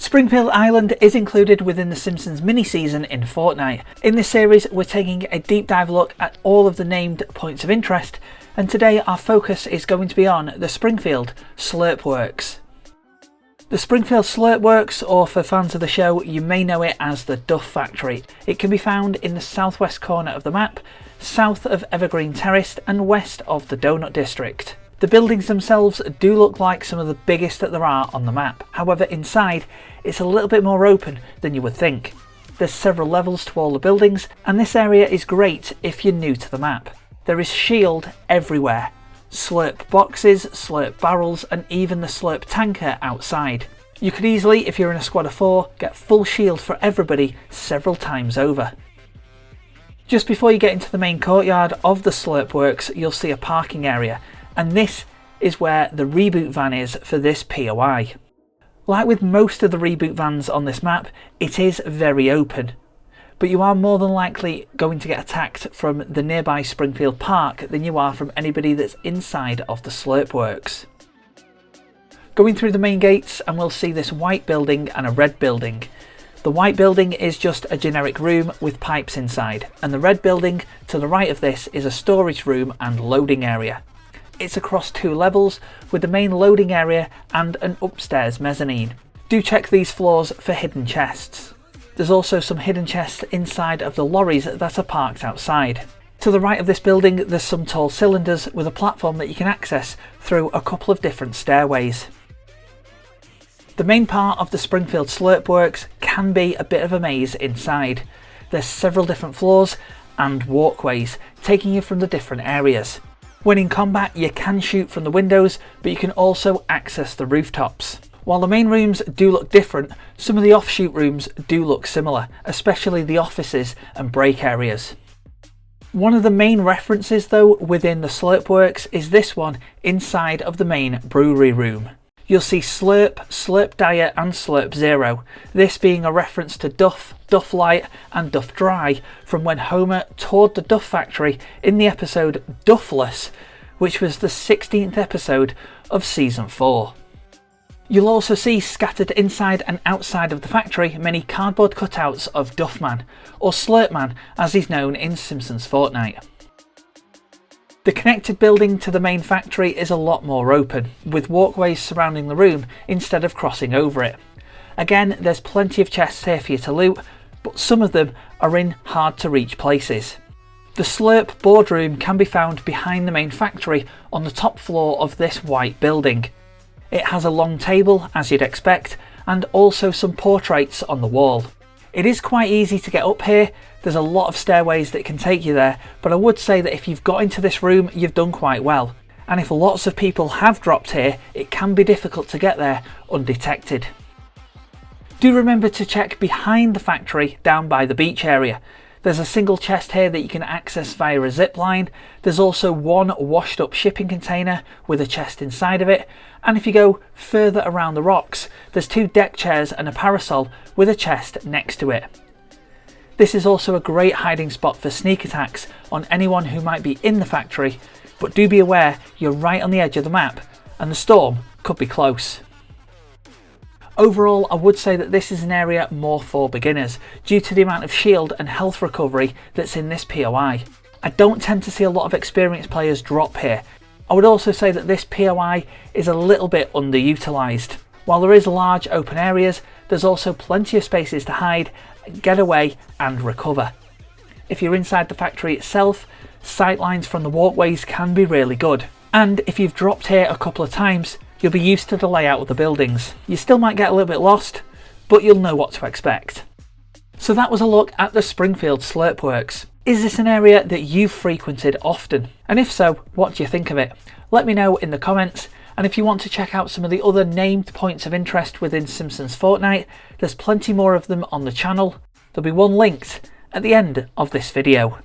Springfield Island is included within the Simpsons mini-season in Fortnite. In this series we're taking a deep dive look at all of the named points of interest, and today our focus is going to be on the Springfield Slurpworks. The Springfield Slurpworks, or for fans of the show you may know it as the Duff factory. It can be found in the southwest corner of the map, south of Evergreen Terrace and west of the Donut District. The buildings themselves do look like some of the biggest that there are on the map, however inside it's a little bit more open than you would think. There's several levels to all the buildings, and this area is great if you're new to the map. There is shield everywhere, slurp boxes, slurp barrels and even the slurp tanker outside. You could easily, if you're in a squad of 4, get full shield for everybody several times over. Just before you get into the main courtyard of the Slurpworks you'll see a parking area, and this is where the reboot van is for this P.O.I. Like with most of the reboot vans on this map, it is very open, but you are more than likely going to get attacked from the nearby Springfield Park than you are from anybody that's inside of the Slurpworks. Going through the main gates and we'll see this white building and a red building. The white building is just a generic room with pipes inside, and the red building to the right of this is a storage room and loading area. It's across 2 levels with the main loading area and an upstairs mezzanine. Do check these floors for hidden chests. There's also some hidden chests inside of the lorries that are parked outside. To the right of this building there's some tall cylinders with a platform that you can access through a couple of different stairways. The main part of the Springfield Slurpworks can be a bit of a maze inside. There's several different floors and walkways taking you from the different areas. When in combat you can shoot from the windows, but you can also access the rooftops. While the main rooms do look different, some of the offshoot rooms do look similar, especially the offices and break areas. One of the main references though within the Slurpworks is this one inside of the main brewery room. You'll see Slurp, Slurp Diet and Slurp Zero, this being a reference to Duff, Duff Light and Duff Dry from when Homer toured the Duff factory in the episode Duffless, which was the 16th episode of season 4. You'll also see scattered inside and outside of the factory many cardboard cutouts of Duffman, or Slurpman as he's known in Simpsons Fortnite. The connected building to the main factory is a lot more open, with walkways surrounding the room instead of crossing over it. Again, there's plenty of chests here for you to loot, but some of them are in hard to reach places. The Slurp boardroom can be found behind the main factory on the top floor of this white building. It has a long table, as you'd expect, and also some portraits on the wall. It is quite easy to get up here. There's a lot of stairways that can take you there, but I would say that if you've got into this room you've done quite well, and if lots of people have dropped here it can be difficult to get there undetected. Do remember to check behind the factory down by the beach area. There's a single chest here that you can access via a zip line. There's also one washed up shipping container with a chest inside of it, and if you go further around the rocks there's 2 deck chairs and a parasol with a chest next to it. This is also a great hiding spot for sneak attacks on anyone who might be in the factory, but do be aware you're right on the edge of the map and the storm could be close. Overall, I would say that this is an area more for beginners due to the amount of shield and health recovery that's in this P.O.I. I don't tend to see a lot of experienced players drop here. I would also say that this P.O.I. is a little bit underutilised. While there is large open areas, there's also plenty of spaces to hide, get away and recover. If you're inside the factory itself, sightlines from the walkways can be really good, and if you've dropped here a couple of times you'll be used to the layout of the buildings. You still might get a little bit lost, but you'll know what to expect. So that was a look at the Springfield Slurpworks. Is this an area that you've frequented often? And if so, what do you think of it? Let me know in the comments, and if you want to check out some of the other named points of interest within Simpsons Fortnite, there's plenty more of them on the channel. There'll be one linked at the end of this video.